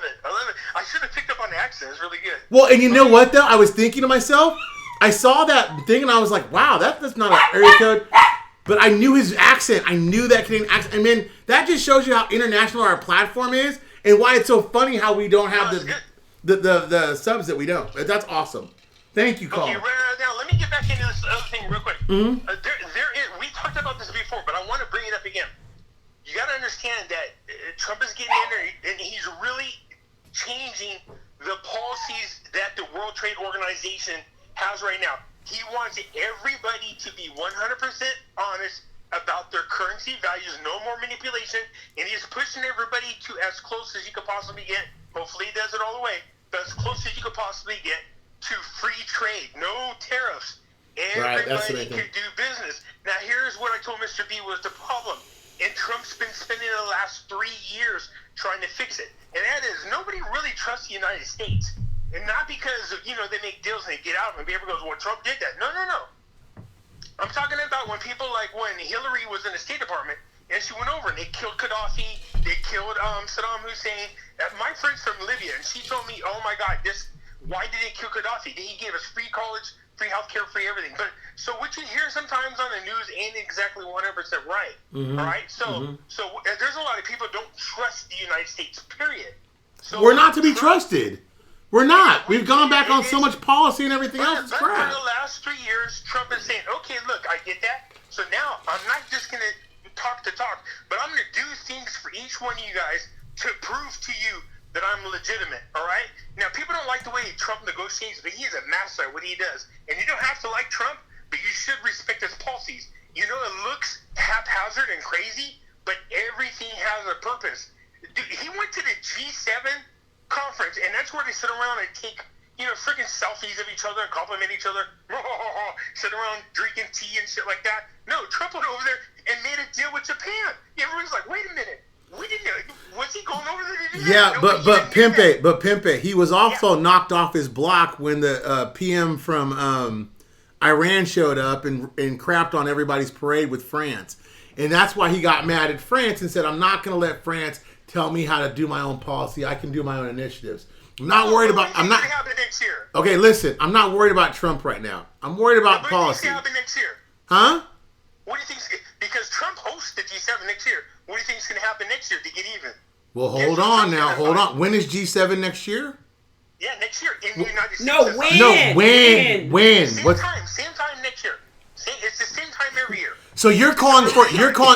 it. I should have picked up on the accent. It's really good. Well, and you know what, though? I was thinking to myself, I saw that thing, and I was like, wow, that's not an area code. But I knew his accent. I knew that Canadian accent. I mean, that just shows you how international our platform is and why it's so funny how we don't have the subs that we don't. That's awesome. Thank you, Colin. Okay, now let me get back into this other thing real quick. Mm-hmm. We talked about this before, but I want to bring it up again. You got to understand that Trump is getting in there, and he's really changing the policies that the World Trade Organization has right now. He wants everybody to be 100% honest about their currency values, no more manipulation, and he's pushing everybody to as close as you could possibly get. Hopefully he does it all the way, but as close as you could possibly get to free trade, no tariffs. Everybody can do business. Now here's what I told Mr. B was the problem. And Trump's been spending the last 3 years trying to fix it. And that is, nobody really trusts the United States. And not because, they make deals and they get out and everybody goes, well, Trump did that. No. I'm talking about when people when Hillary was in the State Department and she went over and they killed Gaddafi, they killed Saddam Hussein. My friend's from Libya and she told me, oh my God, why did they kill Gaddafi? He gave us free college, free healthcare, free everything. But so what you hear sometimes on the news ain't exactly 100% right. Mm-hmm. All right. So there's a lot of people don't trust the United States. Period. So we're not to be trusted. We're not. We've gone back on so much policy and everything else. It's crap. For the last 3 years, Trump is saying, "Okay, look, I get that. So now I'm not just gonna talk, but I'm gonna do things for each one of you guys to prove to you that I'm legitimate." All right. Now people don't like the way Trump negotiates, but he's a master at what he does. And you don't have to like Trump, but you should respect his policies. It looks haphazard and crazy, but everything has a purpose. Dude, he went to the G7 conference, and that's where they sit around and take, freaking selfies of each other and compliment each other. Sit around drinking tea and shit like that. No, Trump went over there and made a deal with Japan. Everyone's like, wait a minute. We didn't know. Was he going over there to do that? Yeah, but Pimpe, he was also knocked off his block when the PM from Iran showed up and crapped on everybody's parade with France. And that's why he got mad at France and said, I'm not going to let France tell me how to do my own policy. I can do my own initiatives. I'm not worried about... I'm not... next year? Okay, listen. I'm not worried about Trump right now. I'm worried about policy. What do you think is going to happen next year? Huh? What do you think? Because Trump hosts the G7 next year. What do you think is going to happen next year to get even? Well, hold on now. Hold on. When is G7 next year? Yeah, next year in the United States. No, when? No, when? Same time next year. It's the same time every year. So you're calling for...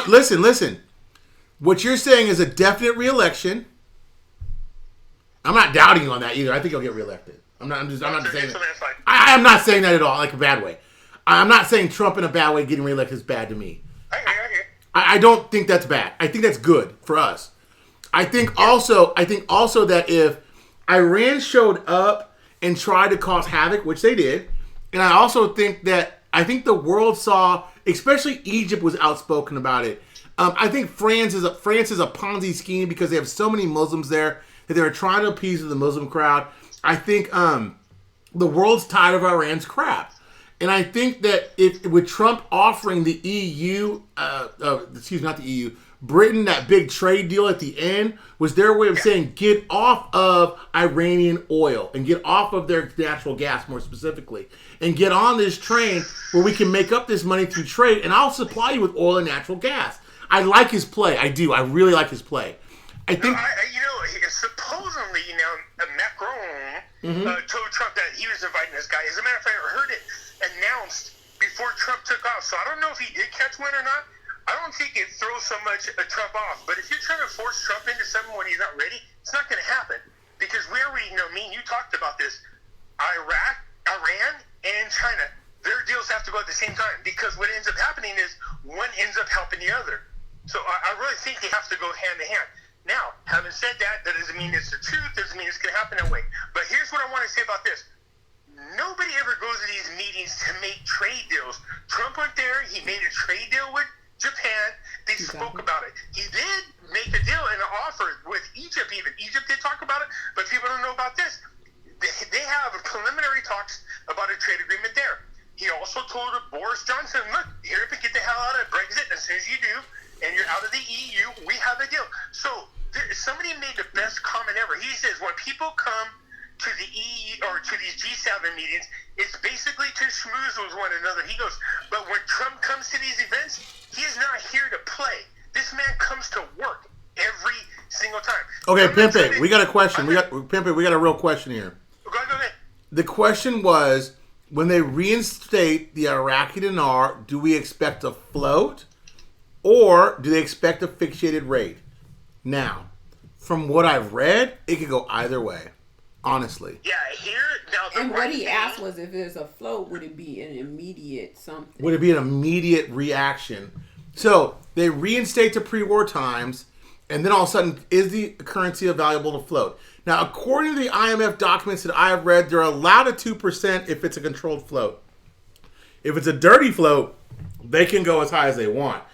Listen. What you're saying is a definite re-election. I'm not doubting you on that either. I think he'll get reelected. I'm not saying that. I'm not saying that at all, like a bad way. I'm not saying Trump in a bad way getting reelected is bad to me. I don't think that's bad. I think that's good for us. I think also that if Iran showed up and tried to cause havoc, which they did, and I also think the world saw, especially Egypt was outspoken about it. I think France is a Ponzi scheme because they have so many Muslims there that they're trying to appease the Muslim crowd. I think the world's tired of Iran's crap. And I think that with Trump offering the EU, not the EU, Britain, that big trade deal at the end, was their way of saying, get off of Iranian oil and get off of their natural gas, more specifically, and get on this train where we can make up this money through trade, and I'll supply you with oil and natural gas. I like his play. I do. I really like his play. I think... supposedly, Macron told Trump that he was inviting this guy. As a matter of fact, I heard it announced before Trump took off. So I don't know if he did catch wind or not. I don't think it throws so much Trump off. But if you're trying to force Trump into something when he's not ready, it's not going to happen. Because we already know, me and you talked about this, Iran, and China, their deals have to go at the same time. Because what ends up happening is one ends up helping the other. So I really think they have to go hand in hand. Now, having said that, that doesn't mean it's the truth, doesn't mean it's going to happen that way. But here's what I want to say about this. Nobody ever goes to these meetings to make trade deals. Trump went there, he made a trade deal with Japan, they spoke about it. He did make a deal and an offer with Egypt even. Egypt did talk about it, but people don't know about this. They have preliminary talks Boris Johnson, look, here to get the hell out of Brexit. As soon as you do, and you're out of the EU, we have a deal. So somebody made the best comment ever. He says, when people come to the EU or to these G7 meetings, it's basically to schmooze with one another. He goes, but when Trump comes to these events, he is not here to play. This man comes to work every single time. Okay, Pimpin, we got a question. We got a real question here. Go ahead. The question was, when they reinstate the Iraqi dinar, do we expect a float or do they expect a fixated rate? Now, from what I've read, it could go either way, honestly. Yeah, here now. And what he asked was, if there's a float, would it be an immediate something? Would it be an immediate reaction? So they reinstate to pre-war times, and then all of a sudden, is the currency available to float? Now, according to the IMF documents that I have read, they're allowed a 2% if it's a controlled float. If it's a dirty float, they can go as high as they want.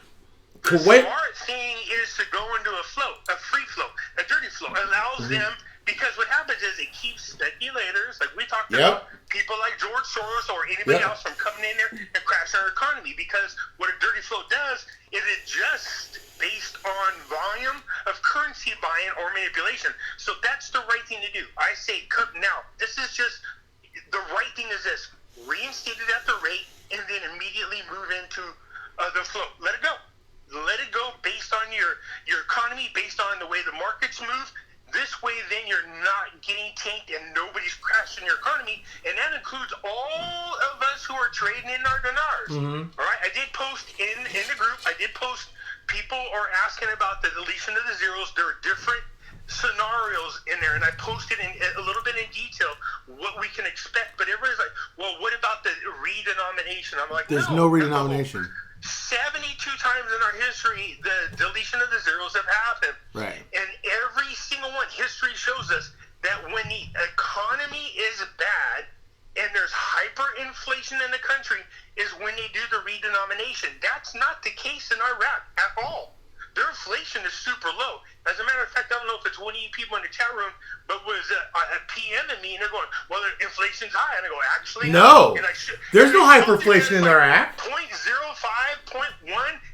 The smart thing is to go into a float, a free float, a dirty float. It allows them, because what happens is it keeps speculators, like we talked about, people like George Soros or anybody else from coming in there and crashing our economy. Because what a dirty float does is it just based on volume of currency buying or manipulation. So that's the right thing to do. I say, now, this is just, the right thing is this, reinstate it at the rate and then immediately move into the float. Let it go. Let it go based on your economy, based on the way the markets move. This way, then you're not getting tanked and nobody's crashing your economy. And that includes all of us who are trading in our dinars. Mm-hmm. All right. I did post in the group. People are asking about the deletion of the zeros. There are different scenarios in there, and I posted in a little bit in detail what we can expect. But everybody's like, well, what about the redenomination? I'm like, there's no redenomination. 72 times in our history, the deletion of the zeros have happened. Right. And every single one, history shows us that when the economy is bad and there's hyperinflation in the country is when they do the redenomination. That's not the case in Iraq at all. Their inflation is super low. As a matter of fact, I don't know if it's one of you people in the chat room, but was a PM in me, and they're going, well, the inflation's high. And I go, actually, no. And There's no hyperinflation in Iraq. 0.05, 0.1.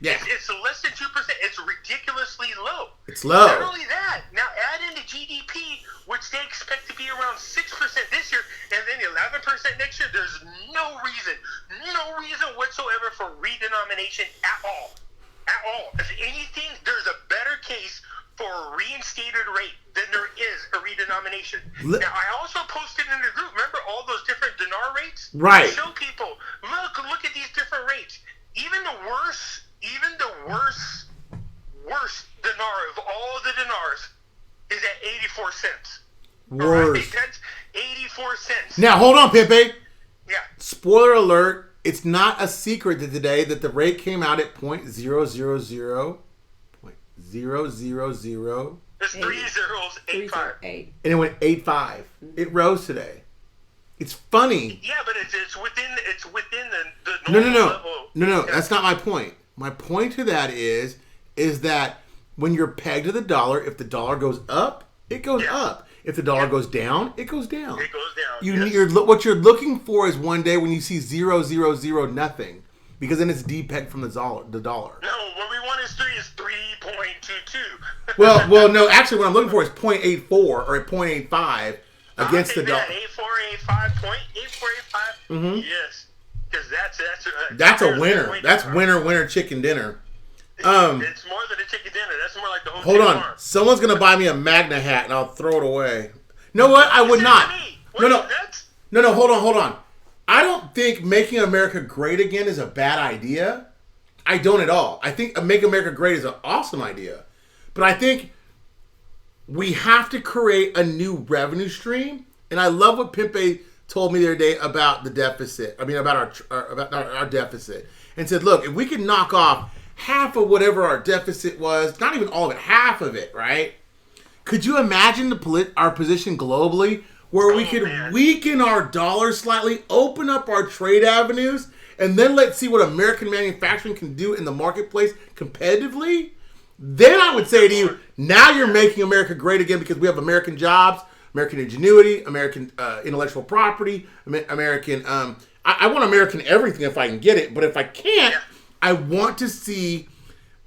Yeah. It's less than 2%. It's ridiculously low. It's low. Not only that, now add in the GDP, which they expect to be around 6% this year, and then 11% next year. There's no reason whatsoever for redenomination at all. At all. If anything, there's a better case for a reinstated rate than there is a redenomination. Now, I also posted in the group, remember all those different dinar rates? Right. To show people, look at these different rates. Even the worst dinar of all the dinars is at 84 cents. Worst. Right? That's 84 cents. Now, hold on, Pepe. Yeah. Spoiler alert. It's not a secret that today that the rate came out at .000. There's 3 zeros, 85. And it went 85. It rose today. It's funny. Yeah, but it's within the normal level. No. That's not my point. My point to that is that when you're pegged to the dollar, if the dollar goes up, it goes up. If the dollar goes down, it goes down. It goes down. What you're looking for is one day when you see 000 nothing, because then it's depegged from the dollar. No, what we want is 3.22. Well, no. Actually, what I'm looking for is 0.84 or at 0.85 against the dollar. 8485, 0.8485. Mm-hmm. Yes, because that's a winner. That's winner chicken dinner. It's more than a chicken dinner. That's more like the whole. Hold on. Farm. Someone's gonna buy me a Magna hat and I'll throw it away. No, what? I would not. No. Hold on. I don't think making America great again is a bad idea. I don't at all. I think Make America Great is an awesome idea. But I think we have to create a new revenue stream. And I love what Pimpe told me the other day about the deficit. I mean, about our deficit. And said, look, if we could knock off half of whatever our deficit was, not even all of it, half of it, right? Could you imagine our position globally where we could weaken our dollar slightly, open up our trade avenues, and then let's see what American manufacturing can do in the marketplace competitively? Then I would say to you, now you're making America great again because we have American jobs, American ingenuity, American intellectual property, American I want American everything if I can get it, but if I can't, Yeah. I want to see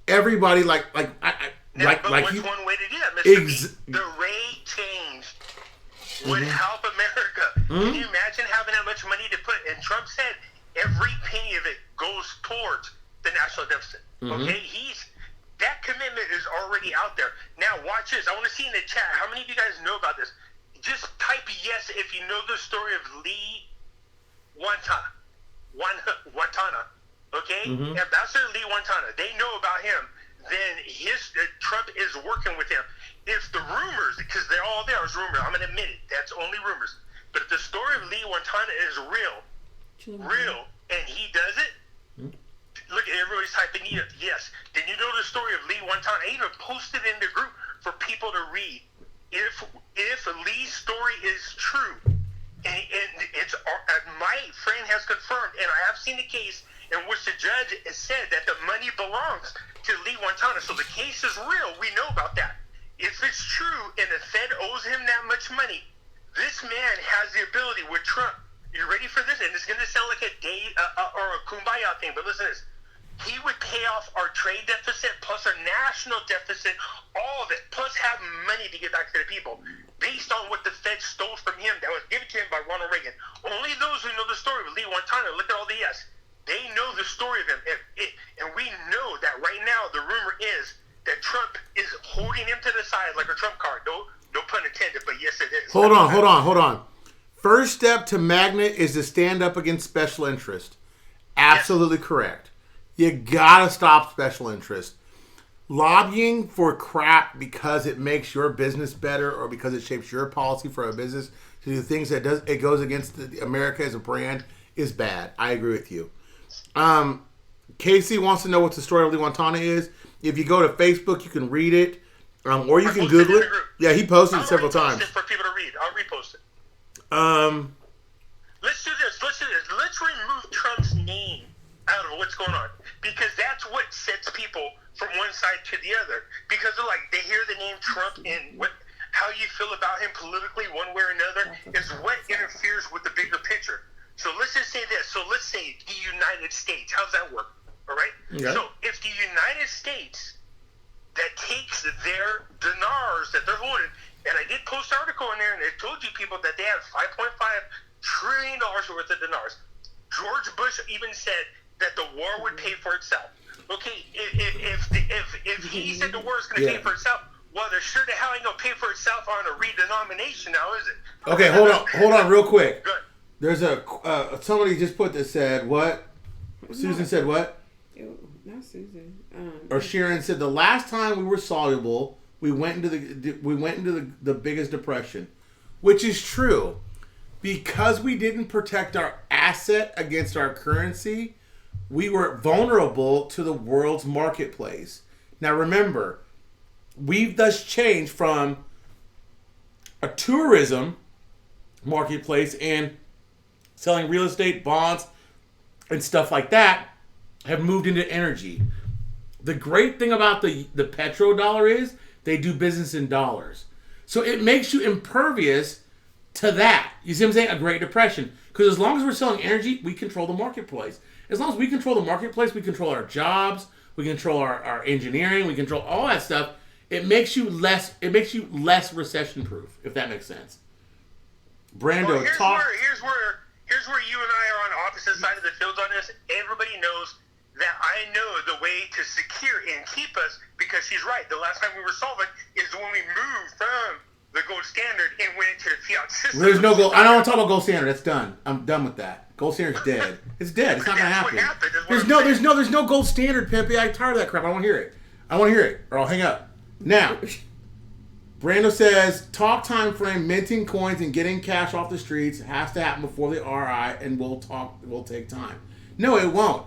everybody like Now, but like what's you. one way to do that, Mr. B? The rate change would help America. Can you imagine having that much money to put? And Trump said every penny of it goes towards the national deficit. Okay, that commitment is already out there. Now watch this. I want to see in the chat how many of you guys know about this. Just type yes if you know the story of Lee Wantana. Okay, Ambassador Lee Wantana. They know about him. Then Trump is working with him. If the rumors, because they're all there as rumors, I'm going to admit it, that's only rumors. But if the story of Lee Wantana is real, and he does it, look at everybody's typing yes. Then you know the story of Lee Wantana. I even posted in the group for people to read. If Lee's story is true, and it's my friend has confirmed, and I have seen the case in which the judge has said that the money belongs to Lee Wantana. So the case is real. We know about that. If it's true and the Fed owes him that much money, this man has the ability with Trump. You ready for this? And it's going to sound like a day or a kumbaya thing, but listen to this. He would pay off our trade deficit plus our national deficit, all of it, plus have money to give back to the people based on what the Fed stole from him that was given to him by Ronald Reagan. Only those who know the story of Lee Wantana, look at all the yes. They know the story of him. And we know that right now the rumor is that Trump is holding him to the side like a Trump card. No pun intended, but yes it is. Hold on. First step to magnet is to stand up against special interest. Absolutely correct. You gotta stop special interest. Lobbying for crap because it makes your business better or because it shapes your policy for a business to do things that it goes against America as a brand is bad. I agree with you. Casey wants to know what the story of Lee Wantana is. If you go to Facebook, you can read it, or you can Google it. Yeah, he posted it several times. For people to read, I'll repost it. Let's do this. Let's remove Trump's name out of what's going on, because that's what sets people from one side to the other. Because they hear the name Trump and how you feel about him politically, one way or another, is what interferes with the bigger picture. So let's just say this. So let's say the United States. How's that work? All right. Okay. So if the United States that takes their dinars that they're holding, and I did post an article in there, and it told you people that they have $5.5 trillion worth of dinars. George Bush even said that the war would pay for itself. Okay, if he said the war is going to pay for itself, well, they're sure the hell ain't going to pay for itself on a redenomination now, is it? Okay, hold on, real quick. Good. There's somebody just put that said what? Susan said what? Not Susan. Or Sharon said the last time we were soluble, we went into the biggest depression, which is true, because we didn't protect our asset against our currency. We were vulnerable to the world's marketplace. Now remember, we've thus changed from a tourism marketplace and selling real estate, bonds, and stuff like that, have moved into energy. The great thing about the petrodollar is they do business in dollars. So it makes you impervious to that. You see what I'm saying? A Great Depression. Because as long as we're selling energy, we control the marketplace. As long as we control the marketplace, we control our jobs, we control our engineering, we control all that stuff. It makes you less recession proof, if that makes sense. Brando, well, here's where you and I are on opposite sides of the field on this. Everybody knows that I know the way to secure and keep us, because she's right. The last time we were solvent is when we moved from the gold standard and went into the fiat system. There's no gold. I don't want to talk about gold standard. That's done. I'm done with that. Gold standard's dead. It's dead. It's not gonna happen. There's no gold standard, Pimpy. I'm tired of that crap. I don't want to hear it. Or I'll hang up. Now, Brando says talk time frame, minting coins and getting cash off the streets has to happen before the RI, and will take time. No, it won't.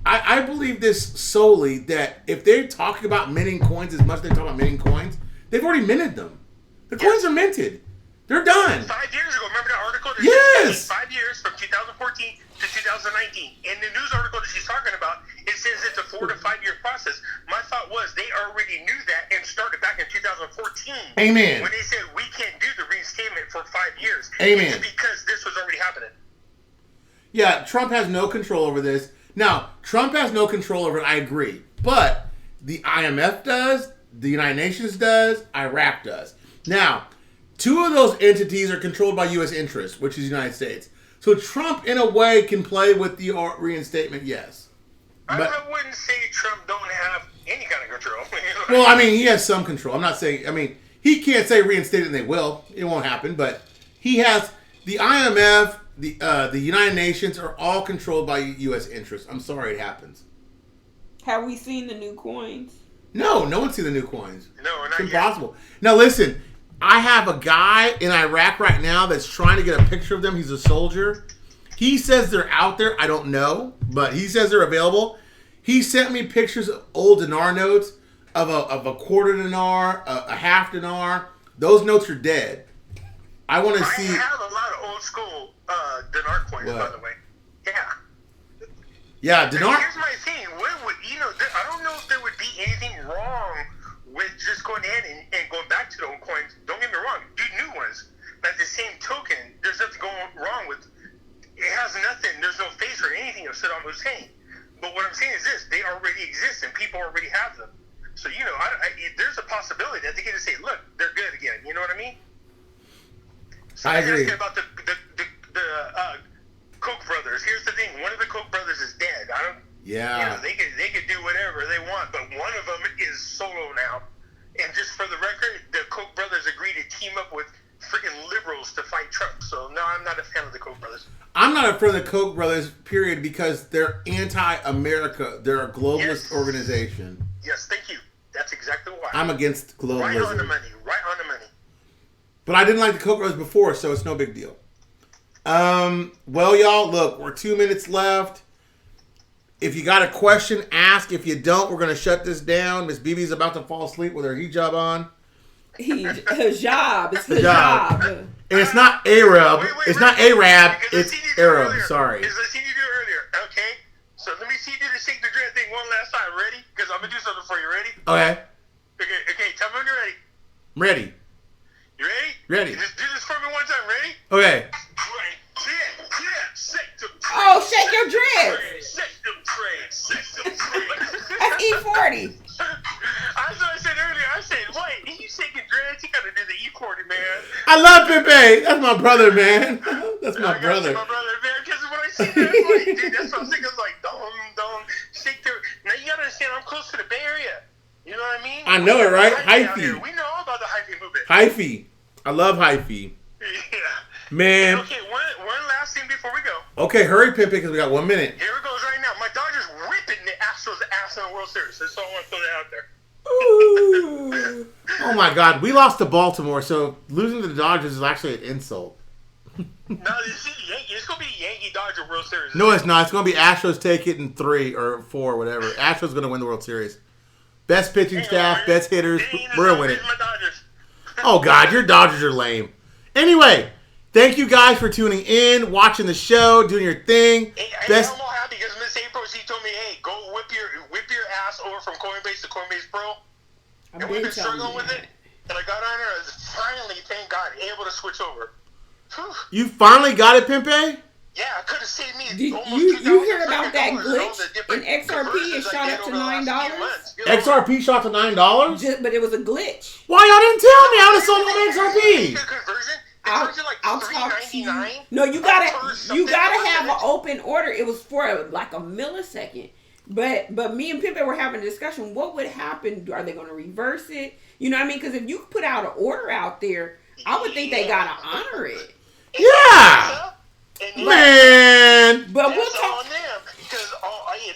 I believe this solely that if they're talking about minting coins as much as they talk about minting coins, they've already minted them. The coins are minted. They're done. 5 years ago, remember that article? Yes. 5 years from 2014 to 2019. In the news article that she's talking about, it says it's a 4 to 5 year process. My thought was they already knew that and started back in 2014. Amen. When they said we can't do the reinstatement for 5 years. Amen. It's because this was already happening. Yeah, Trump has no control over this. Now, Trump has no control over it, I agree. But the IMF does, the United Nations does, Iraq does. Now, two of those entities are controlled by U.S. interests, which is the United States. So Trump, in a way, can play with the reinstatement, yes. I wouldn't say Trump don't have any kind of control. You know? Well, I mean, he has some control. I'm not saying, I mean, he can't say reinstate it and they will. It won't happen, but he has the IMF, the United Nations are all controlled by U.S. interests. I'm sorry it happens. Have we seen the new coins? No one's seen the new coins. No, not It's impossible. Yet. Now, listen, I have a guy in Iraq right now that's trying to get a picture of them. He's a soldier. He says they're out there. I don't know, but he says they're available. He sent me pictures of old dinar notes of a quarter dinar, a half dinar. Those notes are dead. I want to see. I have a lot of old school dinar coins, by the way. Yeah. Yeah, dinar. Here's my thing. I don't know if there would be anything wrong with just going ahead and going back to the old coins. Don't get me wrong. Do new ones. But at the same token, there's nothing going wrong with. It has nothing. There's no face or anything of Saddam Hussein. But what I'm saying is this: they already exist and people already have them. So there's a possibility that they can just say, "Look, they're good again." You know what I mean? So I agree. About the Koch brothers. Here's the thing: one of the Koch brothers is dead. Yeah. They could do whatever they want, but one of them is solo now. And just for the record, the Koch brothers agreed to team up with freaking liberals to fight Trump. So no, I'm not a fan of the Koch brothers. I'm not a fan of the Koch brothers, period, because they're anti-America. They're a globalist organization. Yes, thank you. That's exactly why. I'm against globalism. Right on the money. Right on the money. But I didn't like the Koch brothers before, so it's no big deal. Well, y'all, look, we're 2 minutes left. If you got a question, ask. If you don't, we're going to shut this down. Miss BB's about to fall asleep with her hijab on. Hijab. It's hijab. And it's not Arab. It's not Arab. Because It's Arab. Sorry. Because I seen you do it earlier. Okay? So let me see you do the shake the dread thing one last time. Ready? Because I'm going to do something for you. Ready? Okay. Okay. Tell me when you're ready. Ready. You ready? Ready. Just do this for me one time. Ready? Okay. Oh, shake your dreads. Shake them dreads. Shake them dreads. That's E40. That's what I said earlier. I said, wait, you shaking dreads? You got to do the E40, man. I love Pepe. That's my brother, man. That's my brother. My brother, man. Because when I see that, I'm like, dude, that's what I'm thinking. I was like, don't shake their. Now you got to understand, I'm close to the Bay Area. You know what I mean? I know it, right? Hyphy. We know all about the hyphy movement. Hyphy. I love hyphy. Yeah. Man. Okay, one last thing before we go. Okay, hurry, Pepe, because we got 1 minute. Here it goes right now. My Dodgers ripping the Astros' ass in the World Series. That's all I want to throw that out there. Ooh. Oh, my God. We lost to Baltimore, so losing to the Dodgers is actually an insult. No, it's going to be the Yankee-Dodger World Series. No, it's not. It's going to be Astros take it in 3 or 4, whatever. Astros going to win the World Series. Best pitching staff, best hitters. We're going to win it. Oh, God, your Dodgers are lame. Anyway, thank you guys for tuning in, watching the show, doing your thing. I'm all happy because Miss April, she told me, hey, go whip your ass over from Coinbase to Coinbase Pro. And we've been struggling with it. And I got on her. I was finally, thank God, able to switch over. Whew. You finally got it, Pimpe? Yeah, I could have saved me. Did you hear about that glitch in XRP? It shot up to $9. XRP shot to $9? But it was a glitch. Why y'all didn't tell me? I would have sold on XRP. I'll talk to you. No, you gotta have an open order. It was for like a millisecond. But me and Pimpin were having a discussion. What would happen? Are they going to reverse it? You know what I mean? Because if you put out an order out there, I would think they gotta honor it. Yeah. Man. But we'll talk on them because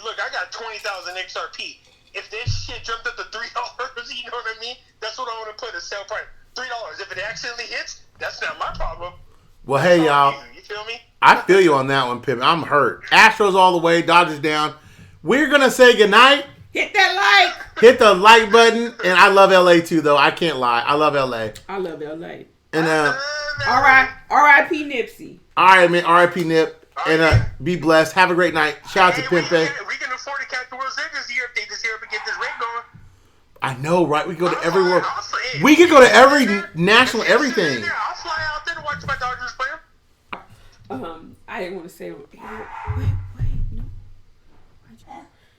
look, I got 20,000 XRP. If this shit jumped up to $3, you know what I mean? That's what I want to put a sale price. $3. If it accidentally hits, that's not my problem. Well, hey y'all. You feel me? I feel you on that one, Pimp. I'm hurt. Astros all the way, Dodgers down. We're gonna say goodnight. Hit that like. Hit the like button, and I love LA too, though. I can't lie. I love LA. I love LA. And R.I.P. Nipsey. All right, man. R.I.P. Nip. And be blessed. Have a great night. Shout out to Pimpe. We can afford to catch the World Series this year if they just here to get this rate going. I know, right? We go to every world. We could go to every national everything. I'll fly out there to watch my Dodgers play. I didn't want to say. Wait, no.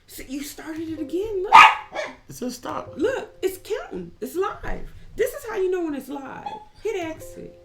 See, you started it again. Look. It says stop. Look, it's counting. It's live. This is how you know when it's live. Hit exit.